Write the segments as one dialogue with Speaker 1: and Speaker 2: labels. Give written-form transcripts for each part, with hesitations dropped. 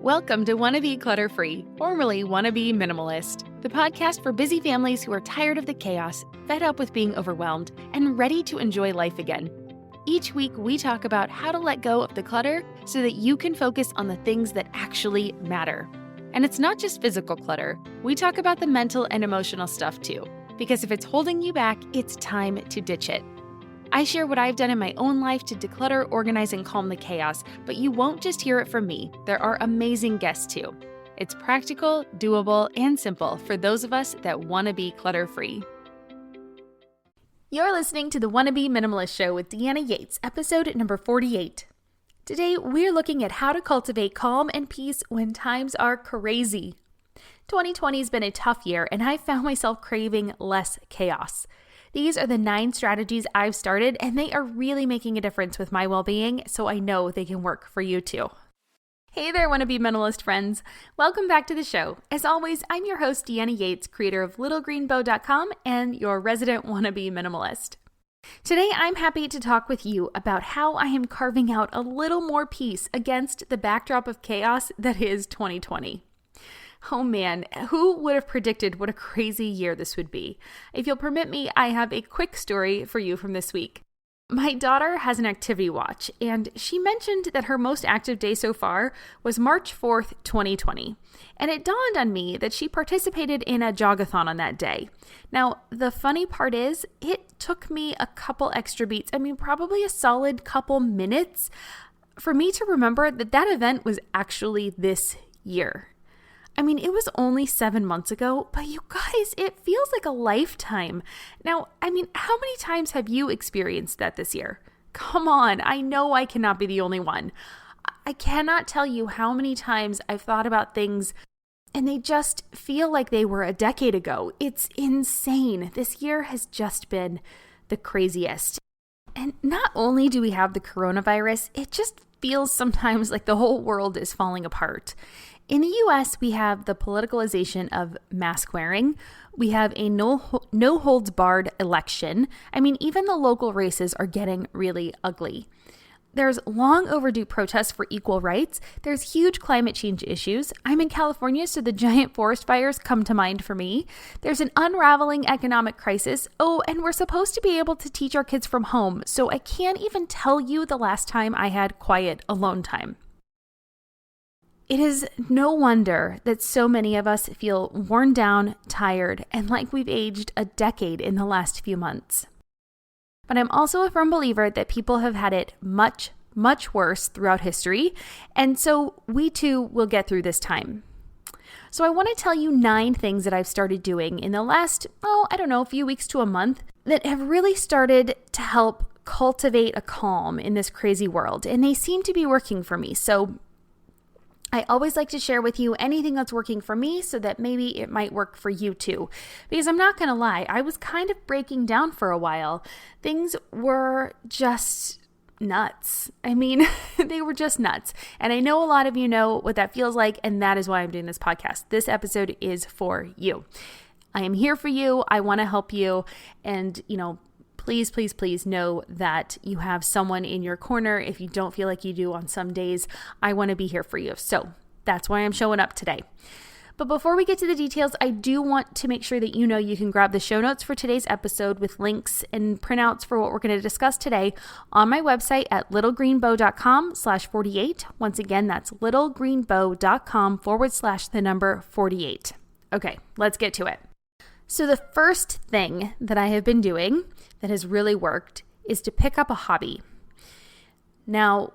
Speaker 1: Welcome to Wanna Be Clutter-Free, formerly Wanna Be Minimalist, the podcast for busy families who are tired of the chaos, fed up with being overwhelmed, and ready to enjoy life again. Each week, we talk about how to let go of the clutter so that you can focus on the things that actually matter. And it's not just physical clutter. We talk about the mental and emotional stuff too, because if it's holding you back, it's time to ditch it. I share what I've done in my own life to declutter, organize, and calm the chaos, but you won't just hear it from me. There are amazing guests too. It's practical, doable, and simple for those of us that want to be clutter-free. You're listening to the Wanna Be Minimalist Show with Deanna Yates, episode number 48. Today, we're looking at how to cultivate calm and peace when times are crazy. 2020 has been a tough year, and I found myself craving less chaos. These are the 9 strategies I've started, and they are really making a difference with my well-being, so I know they can work for you too. Hey there, Wanna Be Minimalist friends. Welcome back to the show. As always, I'm your host, Deanna Yates, creator of littlegreenbow.com and your resident Wanna Be Minimalist. Today, I'm happy to talk with you about how I am carving out a little more peace against the backdrop of chaos that is 2020. Oh man, who would have predicted what a crazy year this would be? If you'll permit me, I have a quick story for you from this week. My daughter has an activity watch, and she mentioned that her most active day so far was March 4th, 2020. And it dawned on me that she participated in a jogathon on that day. Now, the funny part is, it took me a couple extra beats, probably a solid couple minutes, for me to remember that that event was actually this year. It was only 7 months ago, but you guys, it feels like a lifetime. Now, how many times have you experienced that this year? Come on, I know I cannot be the only one. I cannot tell you how many times I've thought about things and they just feel like they were a decade ago. It's insane. This year has just been the craziest. And not only do we have the coronavirus, it just feels sometimes like the whole world is falling apart. In the US, we have the politicalization of mask wearing. We have a no-holds-barred election. Even the local races are getting really ugly. There's long overdue protests for equal rights. There's huge climate change issues. I'm in California, so the giant forest fires come to mind for me. There's an unraveling economic crisis. Oh, and we're supposed to be able to teach our kids from home, so I can't even tell you the last time I had quiet alone time. It is no wonder that so many of us feel worn down, tired, and like we've aged a decade in the last few months. But I'm also a firm believer that people have had it much, much worse throughout history, and so we too will get through this time. So I want to tell you 9 things that I've started doing in the last, a few weeks to a month that have really started to help cultivate a calm in this crazy world, and they seem to be working for me. So I always like to share with you anything that's working for me so that maybe it might work for you too. Because I'm not going to lie, I was kind of breaking down for a while. Things were just nuts. They were just nuts. And I know a lot of you know what that feels like, and that is why I'm doing this podcast. This episode is for you. I am here for you. I want to help you. And, please, please, please know that you have someone in your corner. If you don't feel like you do on some days, I want to be here for you. So that's why I'm showing up today. But before we get to the details, I do want to make sure that you know you can grab the show notes for today's episode with links and printouts for what we're going to discuss today on my website at littlegreenbow.com/48. Once again, that's littlegreenbow.com/48. Okay, let's get to it. So the first thing that I have been doing that has really worked is to pick up a hobby. Now,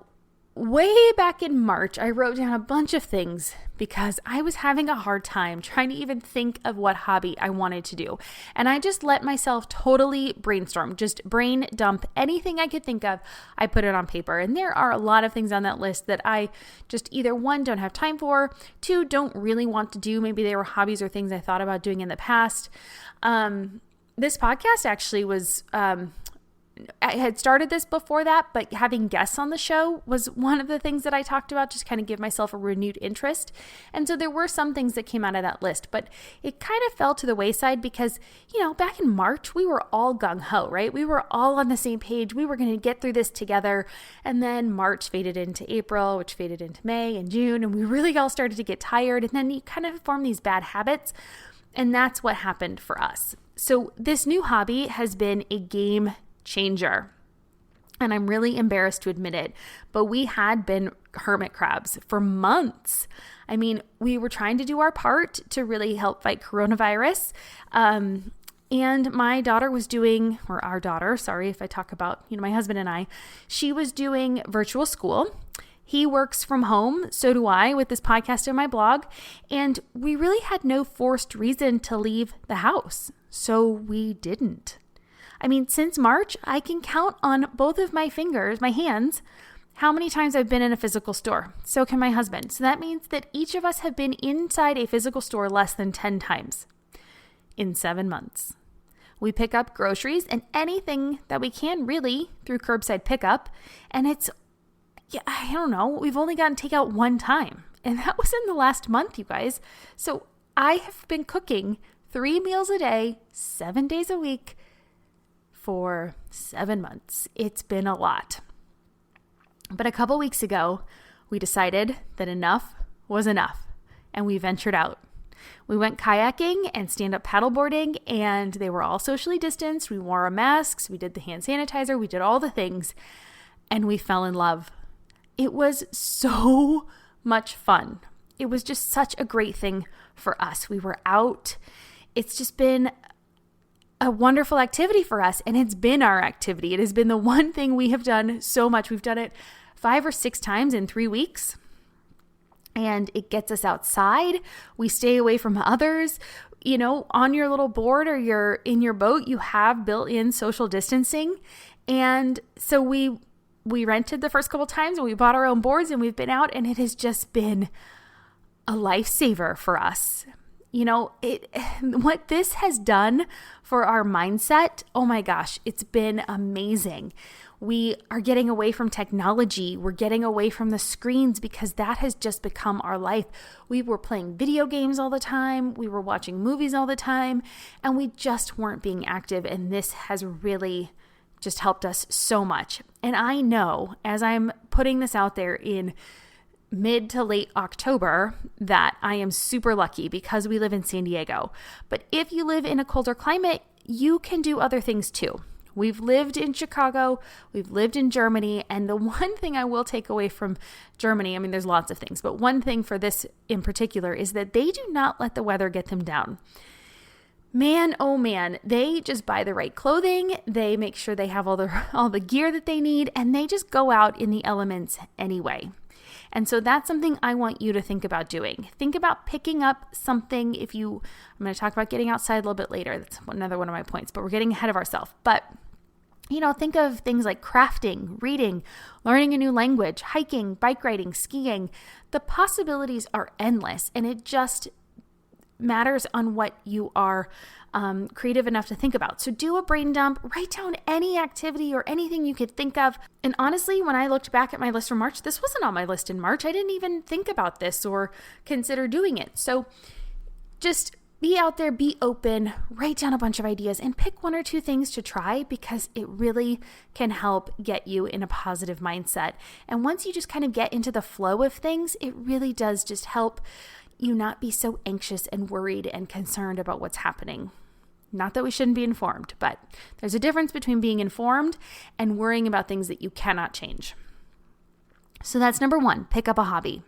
Speaker 1: way back in March, I wrote down a bunch of things because I was having a hard time trying to even think of what hobby I wanted to do. And I just let myself totally brainstorm, just brain dump anything I could think of. I put it on paper. And there are a lot of things on that list that I just either 1, don't have time for, 2, don't really want to do. Maybe they were hobbies or things I thought about doing in the past. This podcast actually was I had started this before that, but having guests on the show was one of the things that I talked about, just kind of give myself a renewed interest. And so there were some things that came out of that list, but it kind of fell to the wayside because, back in March, we were all gung-ho, right? We were all on the same page. We were going to get through this together. And then March faded into April, which faded into May and June, and we really all started to get tired. And then you kind of form these bad habits. And that's what happened for us. So this new hobby has been a game changer. And I'm really embarrassed to admit it, but we had been hermit crabs for months. I mean, we were trying to do our part to really help fight coronavirus. And my daughter was doing, or our daughter, sorry if I talk about, my husband and I, she was doing virtual school. He works from home, so do I, with this podcast and my blog. And we really had no forced reason to leave the house. So we didn't. I mean, since March, I can count on both of my fingers, my hands, how many times I've been in a physical store. So can my husband. So that means that each of us have been inside a physical store less than 10 times in 7 months. We pick up groceries and anything that we can really through curbside pickup. And I don't know, we've only gotten takeout one time. And that was in the last month, you guys. So I have been cooking 3 meals a day, 7 days a week, for 7 months. It's been a lot. But a couple weeks ago, we decided that enough was enough, and we ventured out. We went kayaking and stand-up paddleboarding, and they were all socially distanced. We wore our masks, we did the hand sanitizer, we did all the things, and we fell in love. It was so much fun. It was just such a great thing for us. We were out. It's just been a wonderful activity for us, and it's been our activity. It has been the one thing we have done so much. We've done it 5 or 6 times in 3 weeks, and it gets us outside. We stay away from others. On your little board or you're in your boat, you have built-in social distancing, and so we rented the first couple times, and we bought our own boards, and we've been out, and it has just been a lifesaver for us. What this has done for our mindset, oh my gosh, it's been amazing. We are getting away from technology. We're getting away from the screens because that has just become our life. We were playing video games all the time. We were watching movies all the time, and we just weren't being active. And this has really just helped us so much. And I know as I'm putting this out there in mid to late October that I am super lucky because we live in San Diego. But if you live in a colder climate, you can do other things too. We've lived in Chicago, we've lived in Germany, and the one thing I will take away from Germany, I mean, there's lots of things, but one thing for this in particular is that they do not let the weather get them down. Man, oh man, they just buy the right clothing, they make sure they have all the gear that they need, and they just go out in the elements anyway. And so that's something I want you to think about doing. Think about picking up something I'm going to talk about getting outside a little bit later. That's another one of my points, but we're getting ahead of ourselves. But, think of things like crafting, reading, learning a new language, hiking, bike riding, skiing. The possibilities are endless, and it just matters on what you are creative enough to think about. So do a brain dump, write down any activity or anything you could think of. And honestly, when I looked back at my list from March, this wasn't on my list in March. I didn't even think about this or consider doing it. So just be out there, be open, write down a bunch of ideas and pick 1 or 2 things to try because it really can help get you in a positive mindset. And once you just kind of get into the flow of things, it really does just help you not be so anxious and worried and concerned about what's happening. Not that we shouldn't be informed, but there's a difference between being informed and worrying about things that you cannot change. So that's number 1, pick up a hobby.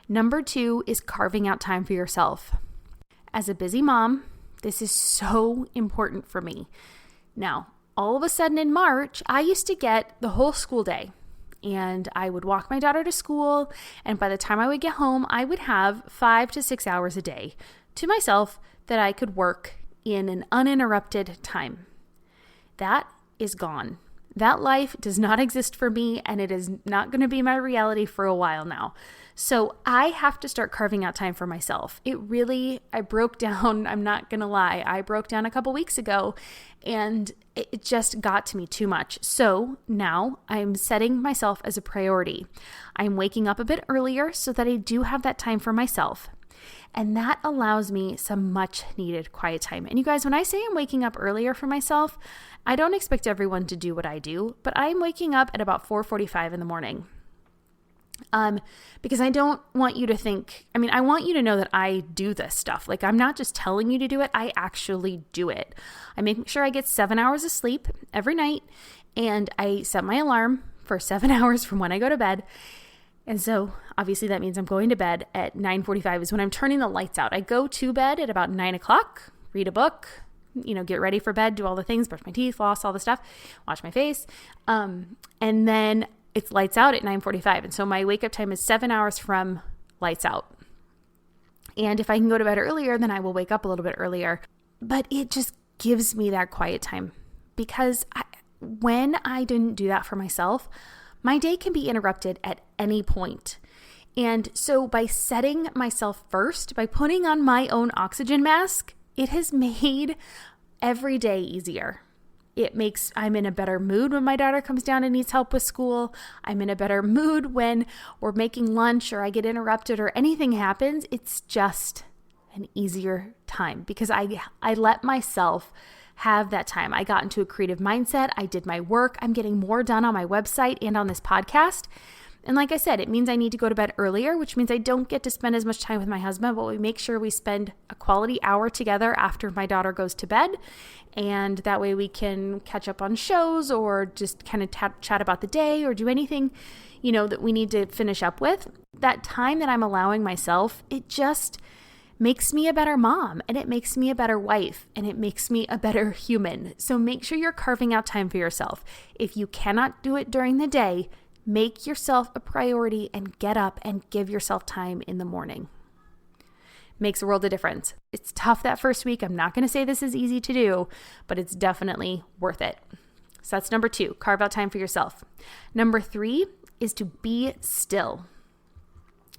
Speaker 1: Number 2 is carving out time for yourself. As a busy mom, this is so important for me. Now, all of a sudden in March, I used to get the whole school day. And I would walk my daughter to school, and by the time I would get home, I would have 5 to 6 hours a day to myself that I could work in an uninterrupted time. That is gone. That life does not exist for me, and it is not going to be my reality for a while now. So I have to start carving out time for myself. I broke down, I'm not going to lie, I broke down a couple weeks ago, and it just got to me too much. So now I'm setting myself as a priority. I'm waking up a bit earlier so that I do have that time for myself. And that allows me some much needed quiet time. And you guys, when I say I'm waking up earlier for myself, I don't expect everyone to do what I do, but I'm waking up at about 4:45 in the morning. Because I don't want you to think, I want you to know that I do this stuff. Like, I'm not just telling you to do it, I actually do it. I make sure I get 7 hours of sleep every night, and I set my alarm for 7 hours from when I go to bed. And so obviously that means I'm going to bed at 9:45 is when I'm turning the lights out. I go to bed at about 9 o'clock, read a book, get ready for bed, do all the things, brush my teeth, floss, all the stuff, wash my face. And then it's lights out at 9:45. And so my wake up time is 7 hours from lights out. And if I can go to bed earlier, then I will wake up a little bit earlier. But it just gives me that quiet time, because when I didn't do that for myself, my day can be interrupted at any point. And so by setting myself first, by putting on my own oxygen mask, it has made every day easier. I'm in a better mood when my daughter comes down and needs help with school. I'm in a better mood when we're making lunch or I get interrupted or anything happens. It's just an easier time because I let myself have that time. I got into a creative mindset. I did my work. I'm getting more done on my website and on this podcast. And like I said, it means I need to go to bed earlier, which means I don't get to spend as much time with my husband, but we make sure we spend a quality hour together after my daughter goes to bed. And that way we can catch up on shows or just kind of chat about the day or do anything, that we need to finish up with. That time that I'm allowing myself, it just makes me a better mom, and it makes me a better wife, and it makes me a better human. So make sure you're carving out time for yourself. If you cannot do it during the day, make yourself a priority and get up and give yourself time in the morning. Makes a world of difference. It's tough that first week. I'm not going to say this is easy to do, but it's definitely worth it. So that's number 2, carve out time for yourself. Number 3 is to be still.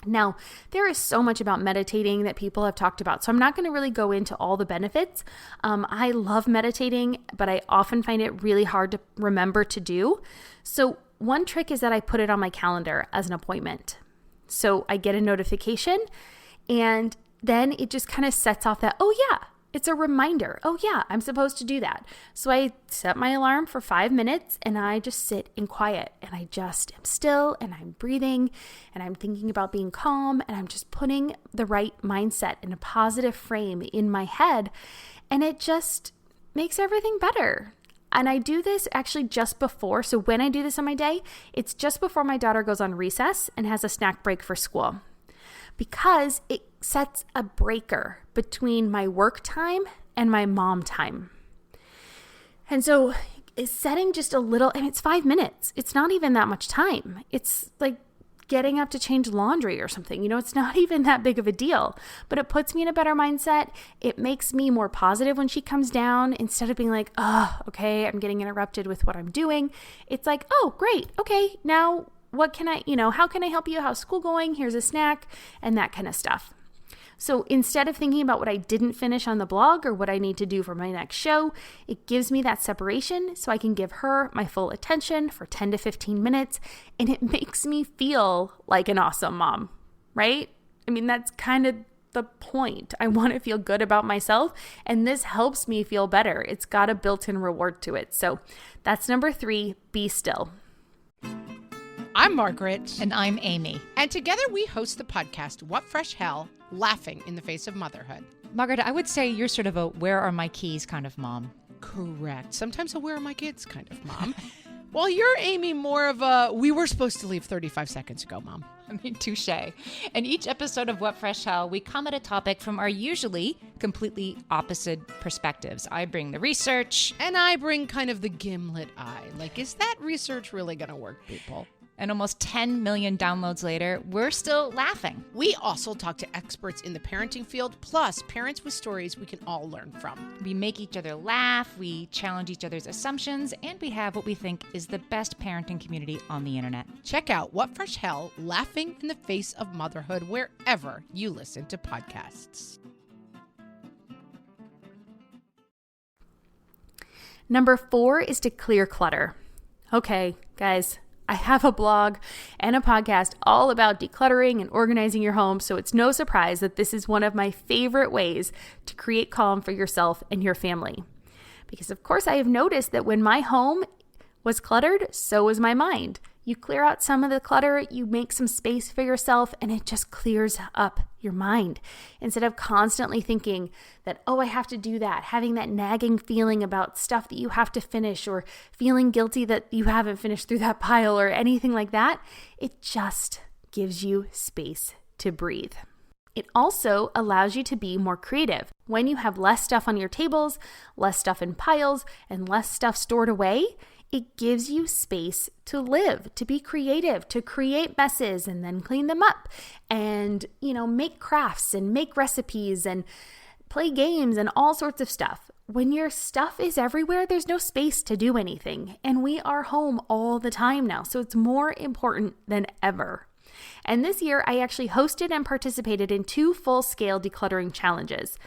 Speaker 1: Now, there is so much about meditating that people have talked about, so I'm not going to really go into all the benefits. I love meditating, but I often find it really hard to remember to do. So one trick is that I put it on my calendar as an appointment. So I get a notification, and then it just kind of sets off that, oh yeah, it's a reminder. Oh yeah, I'm supposed to do that. So I set my alarm for 5 minutes and I just sit in quiet and I just am still and I'm breathing and I'm thinking about being calm and I'm just putting the right mindset and a positive frame in my head, and it just makes everything better. And I do this actually just before. So when I do this on my day, it's just before my daughter goes on recess and has a snack break for school, because it sets a breaker between my work time and my mom time. And so it's setting just a little, and it's 5 minutes. It's not even that much time. It's like getting up to change laundry or something. It's not even that big of a deal, but it puts me in a better mindset. It makes me more positive when she comes down, instead of being like, oh, okay, I'm getting interrupted with what I'm doing. It's like, oh, great. Okay, now what can how can I help you? How's school going? Here's a snack and that kind of stuff. So instead of thinking about what I didn't finish on the blog or what I need to do for my next show, it gives me that separation so I can give her my full attention for 10 to 15 minutes, and it makes me feel like an awesome mom, right? That's kind of the point. I want to feel good about myself, and this helps me feel better. It's got a built-in reward to it. So that's number 3, be still.
Speaker 2: I'm Margaret.
Speaker 3: And I'm Amy.
Speaker 2: And together we host the podcast, What Fresh Hell? Laughing in the Face of Motherhood.
Speaker 3: Margaret, I would say you're sort of a where are my keys kind of mom.
Speaker 2: Correct. Sometimes a where are my kids kind of mom. Well, you're, Amy, more of a we were supposed to leave 35 seconds ago, mom.
Speaker 3: Touche. In each episode of What Fresh Hell, we come at a topic from our usually completely opposite perspectives. I bring the research.
Speaker 2: And I bring kind of the gimlet eye. Like, is that research really going to work, people?
Speaker 3: And almost 10 million downloads later, we're still laughing.
Speaker 2: We also talk to experts in the parenting field, plus parents with stories we can all learn from.
Speaker 3: We make each other laugh, we challenge each other's assumptions, and we have what we think is the best parenting community on the internet.
Speaker 2: Check out What Fresh Hell, Laughing in the Face of Motherhood, wherever you listen to podcasts.
Speaker 1: Number 4 is to clear clutter. Okay, guys, I have a blog and a podcast all about decluttering and organizing your home, so it's no surprise that this is one of my favorite ways to create calm for yourself and your family. Because of course I have noticed that when my home was cluttered, so was my mind. You clear out some of the clutter, you make some space for yourself, and it just clears up your mind. Instead of constantly thinking that, oh, I have to do that, having that nagging feeling about stuff that you have to finish, or feeling guilty that you haven't finished through that pile or anything like that, it just gives you space to breathe. It also allows you to be more creative. When you have less stuff on your tables, less stuff in piles, and less stuff stored away, it gives you space to live, to be creative, to create messes and then clean them up and, make crafts and make recipes and play games and all sorts of stuff. When your stuff is everywhere, there's no space to do anything. And we are home all the time now, so it's more important than ever. And this year, I actually hosted and participated in 2 full-scale decluttering challenges.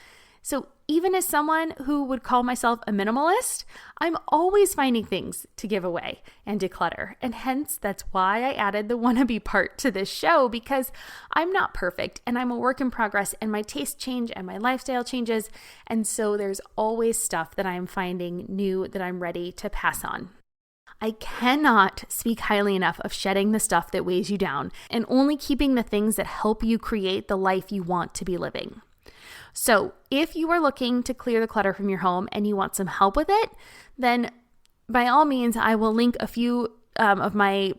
Speaker 1: So even as someone who would call myself a minimalist, I'm always finding things to give away and declutter. And hence, that's why I added the wannabe part to this show, because I'm not perfect and I'm a work in progress and my tastes change and my lifestyle changes. And so there's always stuff that I'm finding new that I'm ready to pass on. I cannot speak highly enough of shedding the stuff that weighs you down and only keeping the things that help you create the life you want to be living. So if you are looking to clear the clutter from your home and you want some help with it, then by all means, I will link a few of my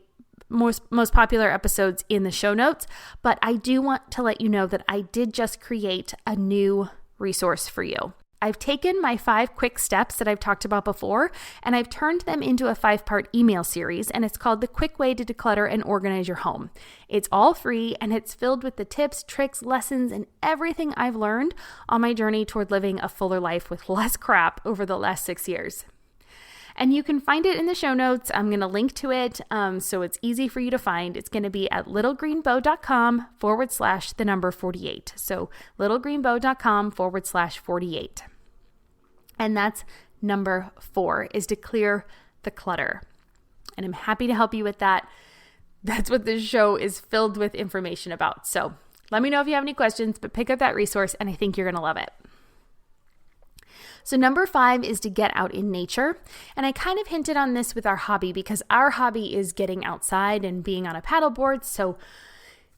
Speaker 1: most popular episodes in the show notes. But I do want to let you know that I did just create a new resource for you. I've taken my 5 quick steps that I've talked about before, and I've turned them into a 5-part email series, and it's called The Quick Way to Declutter and Organize Your Home. It's all free, and it's filled with the tips, tricks, lessons, and everything I've learned on my journey toward living a fuller life with less crap over the last 6 years. And you can find it in the show notes. I'm going to link to it so it's easy for you to find. It's going to be at littlegreenbow.com/48. So littlegreenbow.com/48. And that's number 4, is to clear the clutter. And I'm happy to help you with that. That's what this show is filled with information about. So let me know if you have any questions, but pick up that resource and I think you're going to love it. So number 5 is to get out in nature. And I kind of hinted on this with our hobby, because our hobby is getting outside and being on a paddleboard. So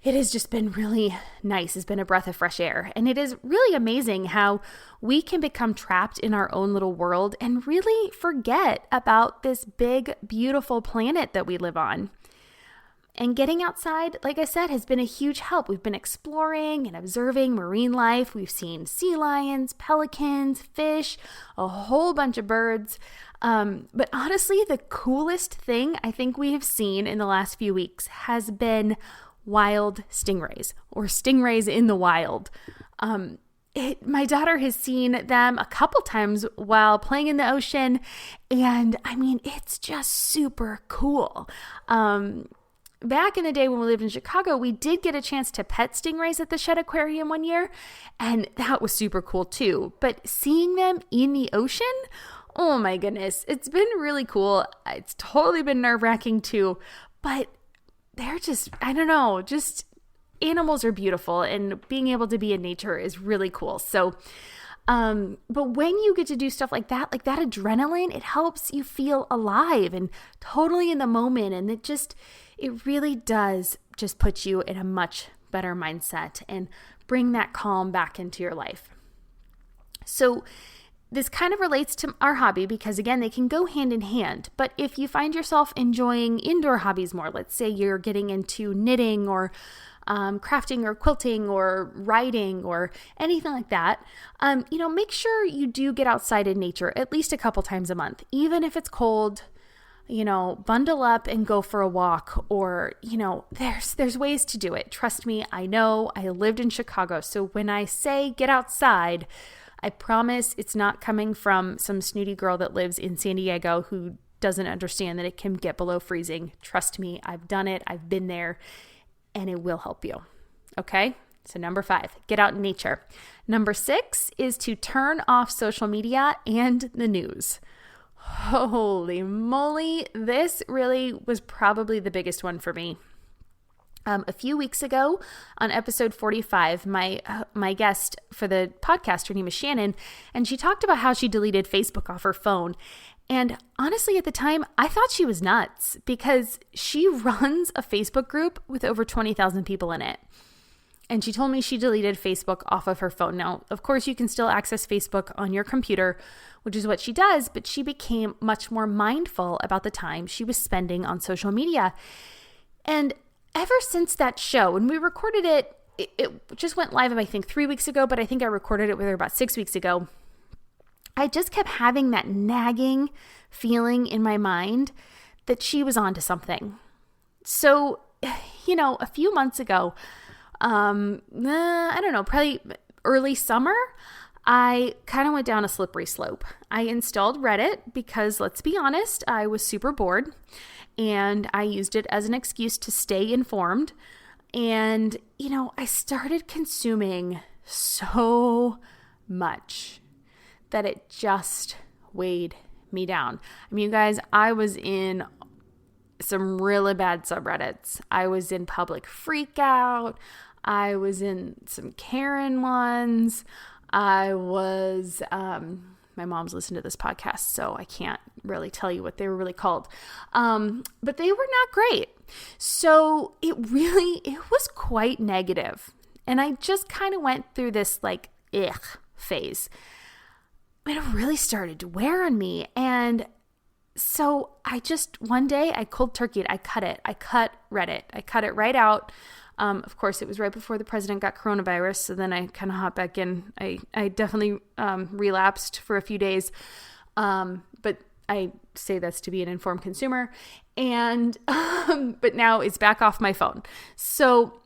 Speaker 1: it has just been really nice. It's been a breath of fresh air. And it is really amazing how we can become trapped in our own little world and really forget about this big, beautiful planet that we live on. And getting outside, like I said, has been a huge help. We've been exploring and observing marine life. We've seen sea lions, pelicans, fish, a whole bunch of birds. But honestly, the coolest thing I think we have seen in the last few weeks has been wild stingrays, or stingrays in the wild. My daughter has seen them a couple times while playing in the ocean, and I mean, it's just super cool. Back in the day when we lived in Chicago, we did get a chance to pet stingrays at the Shedd Aquarium one year, and that was super cool too. But seeing them in the ocean, oh my goodness, it's been really cool. It's totally been nerve-wracking too, but they're just, I don't know, just animals are beautiful, and being able to be in nature is really cool. So, but when you get to do stuff like that adrenaline, it helps you feel alive and totally in the moment. And it really does just put you in a much better mindset and bring that calm back into your life. So this kind of relates to our hobby because, again, they can go hand in hand. But if you find yourself enjoying indoor hobbies more, let's say you're getting into knitting or crafting or quilting or writing or anything like that, make sure you do get outside in nature at least a couple times a month, even if it's cold. bundle up and go for a walk, or, there's ways to do it. Trust me, I know. I lived in Chicago. So when I say get outside, I promise it's not coming from some snooty girl that lives in San Diego who doesn't understand that it can get below freezing. Trust me, I've done it. I've been there, and it will help you. Okay? So number 5, get out in nature. Number 6 is to turn off social media and the news. Holy moly, this really was probably the biggest one for me. A few weeks ago on episode 45, my guest for the podcast, her name is Shannon, and she talked about how she deleted Facebook off her phone. And honestly, at the time, I thought she was nuts because she runs a Facebook group with over 20,000 people in it. And she told me she deleted Facebook off of her phone. Now, of course, you can still access Facebook on your computer, which is what she does, but she became much more mindful about the time she was spending on social media. And ever since that show, and we recorded it, it just went live, I think, 3 weeks ago, but I think I recorded it with her about 6 weeks ago. I just kept having that nagging feeling in my mind that she was onto something. So, a few months ago, I don't know, probably early summer, I kind of went down a slippery slope. I installed Reddit because, let's be honest, I was super bored, and I used it as an excuse to stay informed. And, I started consuming so much that it just weighed me down. I mean, you guys, I was in some really bad subreddits. I was in public freakout. I was in some Karen ones. I was, my mom's listened to this podcast, so I can't really tell you what they were really called. But they were not great. So it was quite negative. And I just kind of went through this phase. It really started to wear on me. And so one day I cold turkeyed. I cut Reddit. I cut it right out. Of course, it was right before the president got coronavirus. So then I kind of hopped back in. I definitely relapsed for a few days. But I say this to be an informed consumer. And but now it's back off my phone. So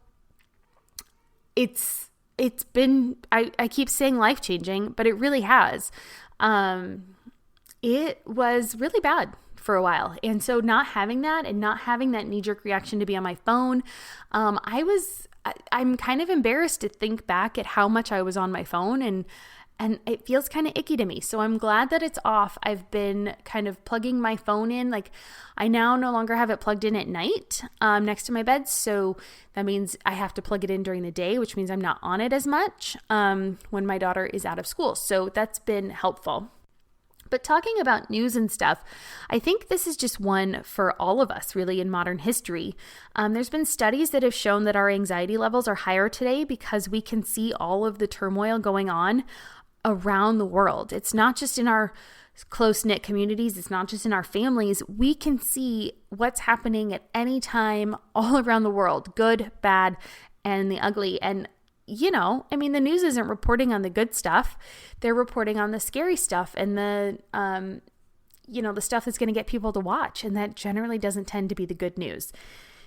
Speaker 1: it's been, I keep saying life-changing, but it really has. It was really bad for a while. And so not having that and not having that knee-jerk reaction to be on my phone, I'm kind of embarrassed to think back at how much I was on my phone, and it feels kind of icky to me. So I'm glad that it's off. I've been kind of plugging my phone in. I now no longer have it plugged in at night next to my bed. So that means I have to plug it in during the day, which means I'm not on it as much when my daughter is out of school. So that's been helpful. But talking about news and stuff, I think this is just one for all of us really in modern history. There's been studies that have shown that our anxiety levels are higher today because we can see all of the turmoil going on around the world. It's not just in our close-knit communities. It's not just in our families. We can see what's happening at any time all around the world, good, bad, and the ugly. And the news isn't reporting on the good stuff. They're reporting on the scary stuff and the stuff that's going to get people to watch. And that generally doesn't tend to be the good news.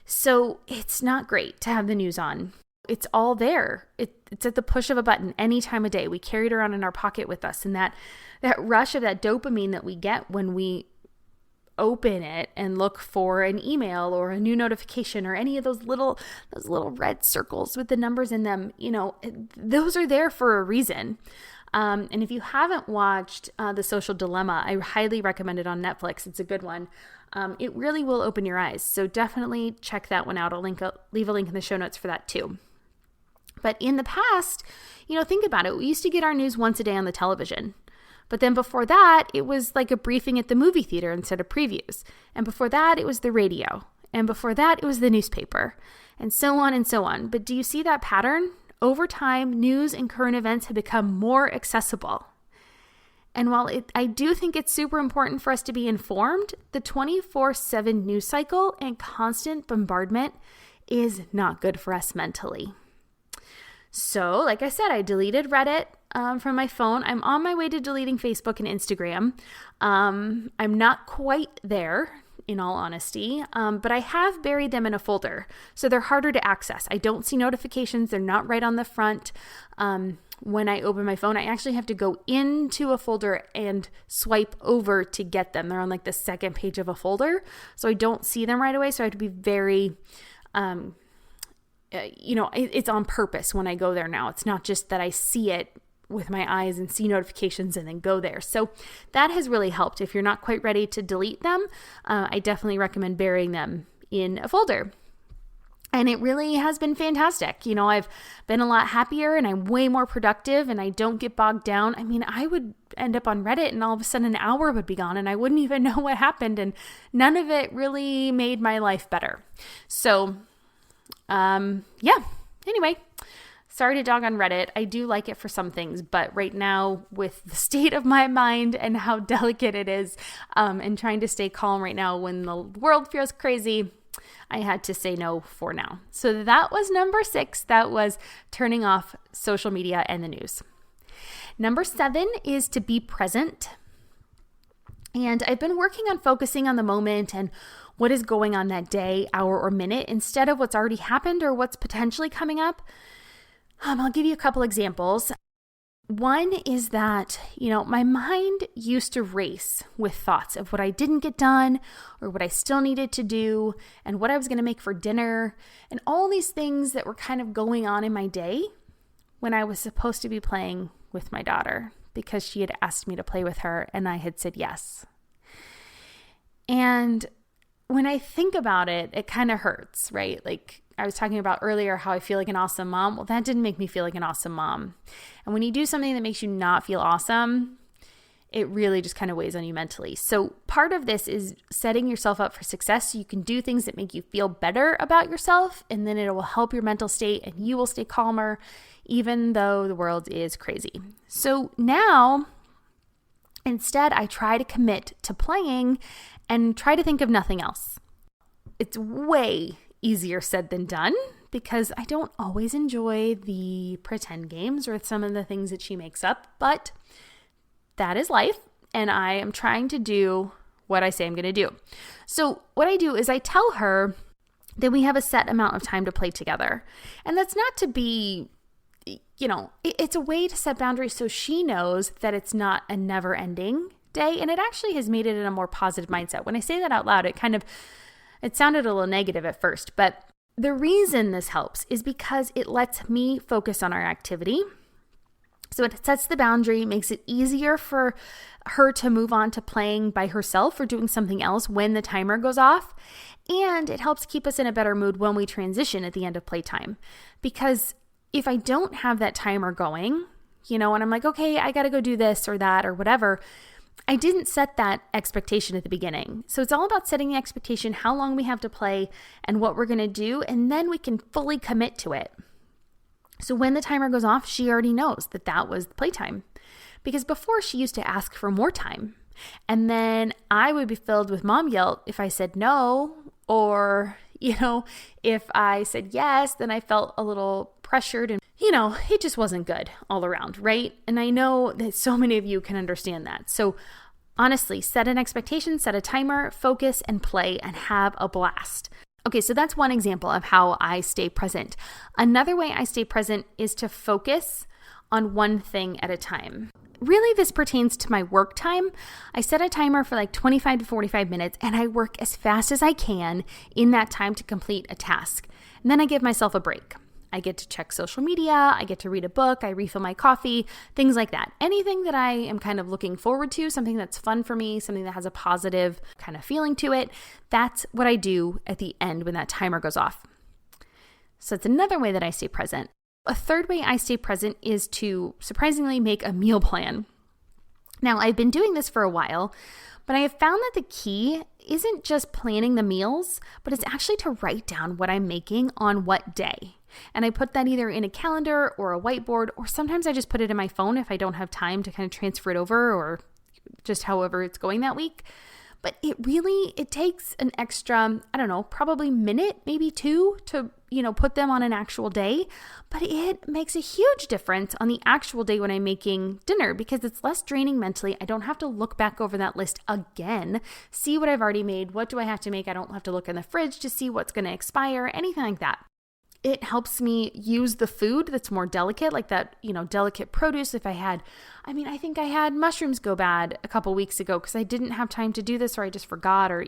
Speaker 1: So it's not great to have the news on. It's all there. It's at the push of a button any time of day. We carry it around in our pocket with us. And that rush of that dopamine that we get when we open it and look for an email or a new notification or any of those little red circles with the numbers in them, those are there for a reason. And if you haven't watched The Social Dilemma, I highly recommend it on Netflix. It's a good one. It really will open your eyes. So definitely check that one out. I'll leave a link in the show notes for that too. But in the past, think about it. We used to get our news once a day on the television. But then before that, it was like a briefing at the movie theater instead of previews. And before that, it was the radio. And before that, it was the newspaper. And so on and so on. But do you see that pattern? Over time, news and current events have become more accessible. And while I do think it's super important for us to be informed, the 24/7 news cycle and constant bombardment is not good for us mentally. So, like I said, I deleted Reddit from my phone. I'm on my way to deleting Facebook and Instagram. I'm not quite there. in all honesty, but I have buried them in a folder, so they're harder to access. I don't see notifications. They're not right on the front. When I open my phone, I actually have to go into a folder and swipe over to get them. They're on like the second page of a folder, so I don't see them right away. So I have to be very, it's on purpose when I go there now. It's not just that I see it with my eyes and see notifications and then go there. So that has really helped. If you're not quite ready to delete them, I definitely recommend burying them in a folder. And it really has been fantastic. I've been a lot happier and I'm way more productive and I don't get bogged down. I mean, I would end up on Reddit and all of a sudden an hour would be gone and I wouldn't even know what happened, and none of it really made my life better. So, anyway, sorry to dog on Reddit. I do like it for some things, but right now with the state of my mind and how delicate it is, and trying to stay calm right now when the world feels crazy, I had to say no for now. So that was number 6. That was turning off social media and the news. Number 7 is to be present. And I've been working on focusing on the moment and what is going on that day, hour, or minute instead of what's already happened or what's potentially coming up. I'll give you a couple examples. One is that, my mind used to race with thoughts of what I didn't get done or what I still needed to do and what I was going to make for dinner and all these things that were kind of going on in my day when I was supposed to be playing with my daughter because she had asked me to play with her and I had said yes. And when I think about it, it kind of hurts, right? Like I was talking about earlier how I feel like an awesome mom. Well, that didn't make me feel like an awesome mom. And when you do something that makes you not feel awesome, it really just kind of weighs on you mentally. So part of this is setting yourself up for success so you can do things that make you feel better about yourself, and then it will help your mental state and you will stay calmer even though the world is crazy. So now, instead, I try to commit to playing and try to think of nothing else. It's way easier said than done because I don't always enjoy the pretend games or some of the things that she makes up, but that is life and I am trying to do what I say I'm going to do. So what I do is I tell her that we have a set amount of time to play together. And that's not to be, it's a way to set boundaries so she knows that it's not a never ending day. And it actually has made it in a more positive mindset. When I say that out loud, it sounded a little negative at first, but the reason this helps is because it lets me focus on our activity. So it sets the boundary, makes it easier for her to move on to playing by herself or doing something else when the timer goes off. And it helps keep us in a better mood when we transition at the end of playtime. Because if I don't have that timer going, and I'm like, okay, I got to go do this or that or whatever, I didn't set that expectation at the beginning. So it's all about setting the expectation, how long we have to play and what we're going to do, and then we can fully commit to it. So when the timer goes off, she already knows that that was the playtime. Because before she used to ask for more time. And then I would be filled with mom guilt if I said no, or, if I said yes, then I felt a little pressured and, it just wasn't good all around, right? And I know that so many of you can understand that. So honestly, set an expectation, set a timer, focus and play and have a blast. Okay, so that's one example of how I stay present. Another way I stay present is to focus on one thing at a time. Really, this pertains to my work time. I set a timer for like 25 to 45 minutes and I work as fast as I can in that time to complete a task. And then I give myself a break. I get to check social media, I get to read a book, I refill my coffee, things like that. Anything that I am kind of looking forward to, something that's fun for me, something that has a positive kind of feeling to it, that's what I do at the end when that timer goes off. So it's another way that I stay present. A third way I stay present is to surprisingly make a meal plan. Now, I've been doing this for a while, but I have found that the key isn't just planning the meals, but it's actually to write down what I'm making on what day. And I put that either in a calendar or a whiteboard, or sometimes I just put it in my phone if I don't have time to kind of transfer it over or just however it's going that week. But it takes an extra, I don't know, probably minute, maybe two to, put them on an actual day. But it makes a huge difference on the actual day when I'm making dinner because it's less draining mentally. I don't have to look back over that list again, see what I've already made. What do I have to make? I don't have to look in the fridge to see what's going to expire, anything like that. It helps me use the food that's more delicate, like that, delicate produce. If I think I had mushrooms go bad a couple weeks ago because I didn't have time to do this or I just forgot or,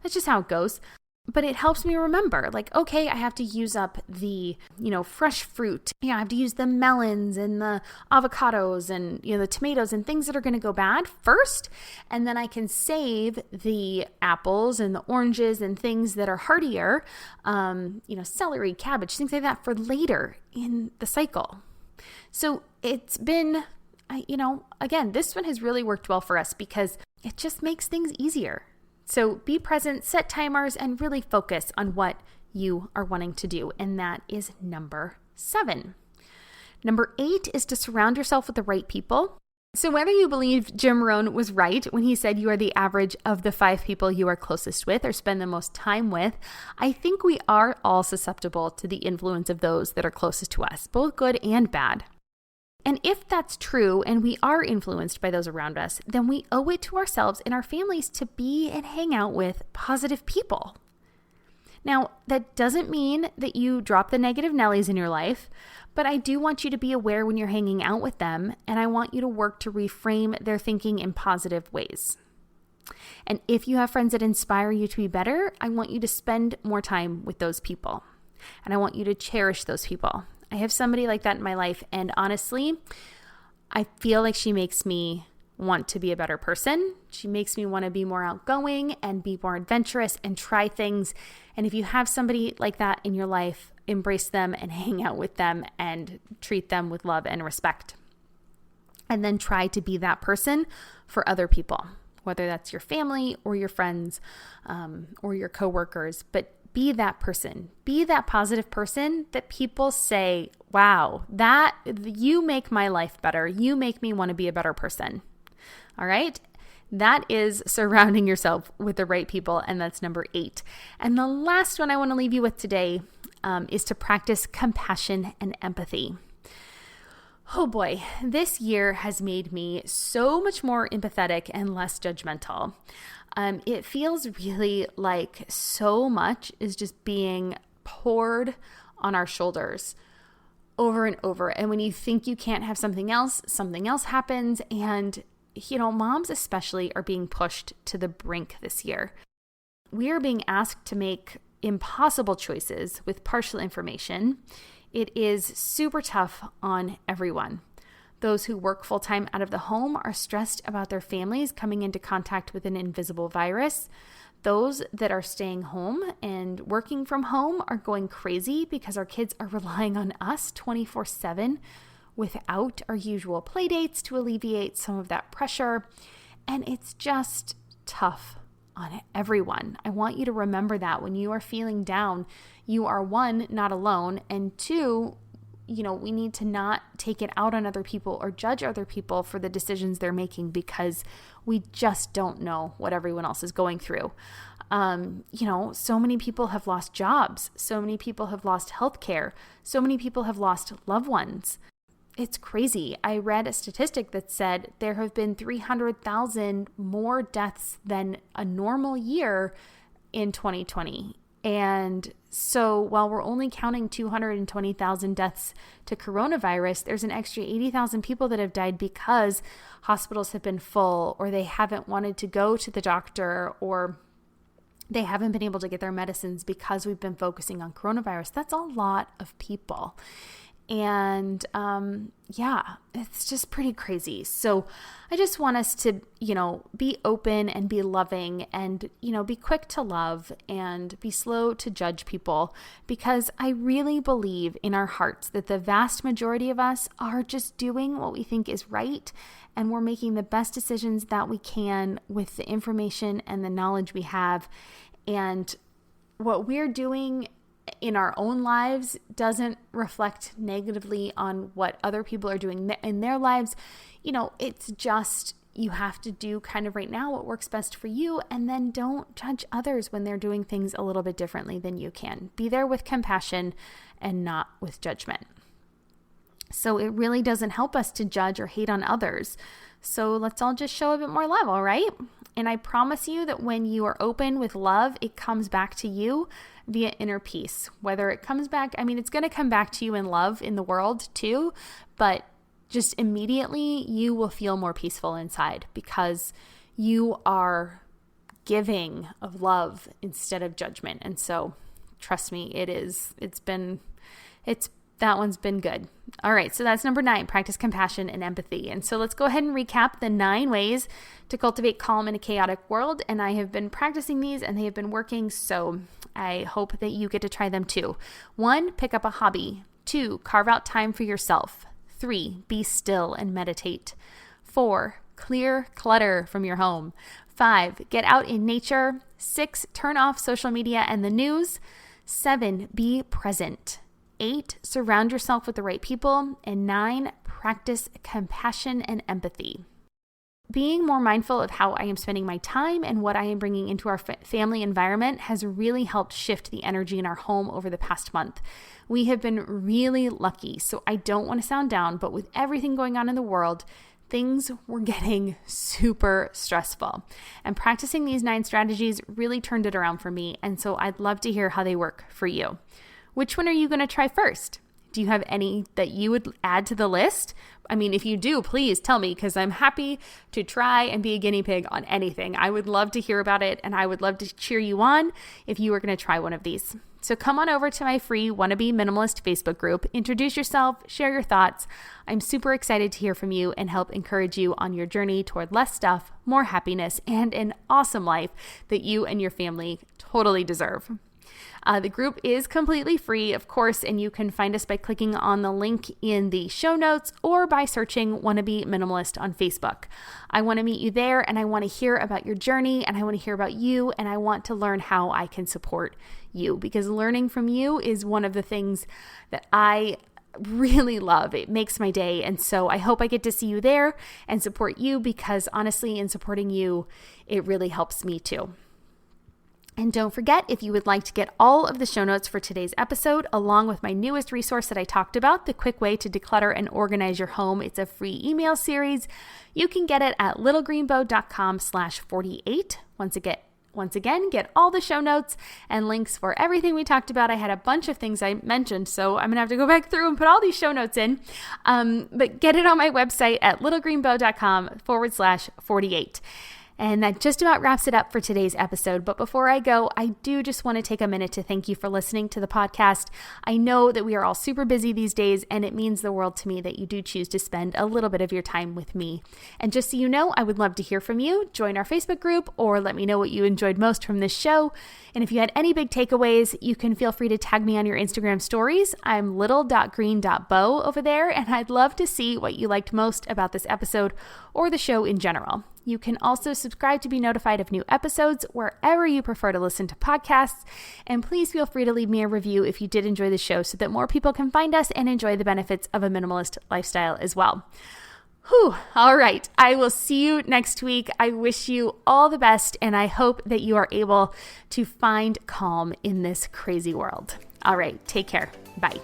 Speaker 1: that's just how it goes. But it helps me remember, like, okay, I have to use up the, fresh fruit. I have to use the melons and the avocados and, the tomatoes and things that are going to go bad first. And then I can save the apples and the oranges and things that are hardier, celery, cabbage, things like that for later in the cycle. So it's been, again, this one has really worked well for us because it just makes things easier. So be present, set timers, and really focus on what you are wanting to do. And that is number 7. Number 8 is to surround yourself with the right people. So whether you believe Jim Rohn was right when he said you are the average of the 5 people you are closest with or spend the most time with, I think we are all susceptible to the influence of those that are closest to us, both good and bad. And if that's true and we are influenced by those around us, then we owe it to ourselves and our families to be and hang out with positive people. Now, that doesn't mean that you drop the negative Nellies in your life, but I do want you to be aware when you're hanging out with them, and I want you to work to reframe their thinking in positive ways. And if you have friends that inspire you to be better, I want you to spend more time with those people, and I want you to cherish those people. I have somebody like that in my life, and honestly, I feel like she makes me want to be a better person. She makes me want to be more outgoing and be more adventurous and try things. And if you have somebody like that in your life, embrace them and hang out with them and treat them with love and respect. And then try to be that person for other people, whether that's your family or your friends or your coworkers. But be that person. Be that positive person that people say, wow, that you make my life better. You make me want to be a better person. All right. That is surrounding yourself with the right people. And that's number 8. And the last one I want to leave you with today is to practice compassion and empathy. Oh boy, this year has made me so much more empathetic and less judgmental. It feels really like so much is just being poured on our shoulders over and over. And when you think you can't have something else happens. And, moms especially are being pushed to the brink this year. We are being asked to make impossible choices with partial information. It is super tough on everyone. Those who work full-time out of the home are stressed about their families coming into contact with an invisible virus. Those that are staying home and working from home are going crazy because our kids are relying on us 24/7 without our usual play dates to alleviate some of that pressure. And it's just tough on everyone. I want you to remember that when you are feeling down, you are 1, not alone, and 2, we need to not take it out on other people or judge other people for the decisions they're making because we just don't know what everyone else is going through. So many people have lost jobs. So many people have lost healthcare. So many people have lost loved ones. It's crazy. I read a statistic that said there have been 300,000 more deaths than a normal year in 2020. And so while we're only counting 220,000 deaths to coronavirus, there's an extra 80,000 people that have died because hospitals have been full or they haven't wanted to go to the doctor or they haven't been able to get their medicines because we've been focusing on coronavirus. That's a lot of people. And it's just pretty crazy. So I just want us to, be open and be loving and, be quick to love and be slow to judge people, because I really believe in our hearts that the vast majority of us are just doing what we think is right. And we're making the best decisions that we can with the information and the knowledge we have. And what we're doing in our own lives doesn't reflect negatively on what other people are doing in their lives. It's just, you have to do kind of right now what works best for you, and then don't judge others when they're doing things a little bit differently than you can. Be there with compassion and not with judgment. So it really doesn't help us to judge or hate on others. So let's all just show a bit more love, all right? And I promise you that when you are open with love, it comes back to you via inner peace. Whether it comes back, it's going to come back to you in love in the world too, but just immediately you will feel more peaceful inside because you are giving of love instead of judgment. And so trust me, that one's been good. All right, so that's number 9, practice compassion and empathy. And so let's go ahead and recap the 9 ways to cultivate calm in a chaotic world. And I have been practicing these and they have been working, so I hope that you get to try them too. 1, pick up a hobby. 2, carve out time for yourself. 3, be still and meditate. 4, clear clutter from your home. 5, get out in nature. 6, turn off social media and the news. 7, be present. 8, surround yourself with the right people. And 9, practice compassion and empathy. Being more mindful of how I am spending my time and what I am bringing into our family environment has really helped shift the energy in our home over the past month. We have been really lucky, so I don't want to sound down, but with everything going on in the world, things were getting super stressful. And practicing these 9 strategies really turned it around for me, and so I'd love to hear how they work for you. Which one are you going to try first? Do you have any that you would add to the list? If you do, please tell me, because I'm happy to try and be a guinea pig on anything. I would love to hear about it, and I would love to cheer you on if you were going to try one of these. So come on over to my free Wannabe Minimalist Facebook group, introduce yourself, share your thoughts. I'm super excited to hear from you and help encourage you on your journey toward less stuff, more happiness, and an awesome life that you and your family totally deserve. The group is completely free, of course, and you can find us by clicking on the link in the show notes or by searching Wannabe Minimalist on Facebook. I want to meet you there, and I want to hear about your journey, and I want to hear about you, and I want to learn how I can support you, because learning from you is one of the things that I really love. It makes my day, and so I hope I get to see you there and support you, because honestly, in supporting you, it really helps me too. And don't forget, if you would like to get all of the show notes for today's episode, along with my newest resource that I talked about, the quick way to declutter and organize your home. It's a free email series. You can get it at littlegreenbow.com/48. Once again, get all the show notes and links for everything we talked about. I had a bunch of things I mentioned, so I'm going to have to go back through and put all these show notes in. But get it on my website at littlegreenbow.com/48. And that just about wraps it up for today's episode. But before I go, I do just want to take a minute to thank you for listening to the podcast. I know that we are all super busy these days, and it means the world to me that you do choose to spend a little bit of your time with me. And just so you know, I would love to hear from you. Join our Facebook group or let me know what you enjoyed most from this show. And if you had any big takeaways, you can feel free to tag me on your Instagram stories. I'm little.green.bow over there, and I'd love to see what you liked most about this episode or the show in general. You can also subscribe to be notified of new episodes wherever you prefer to listen to podcasts. And please feel free to leave me a review if you did enjoy the show so that more people can find us and enjoy the benefits of a minimalist lifestyle as well. Whew. All right. I will see you next week. I wish you all the best, and I hope that you are able to find calm in this crazy world. All right. Take care. Bye.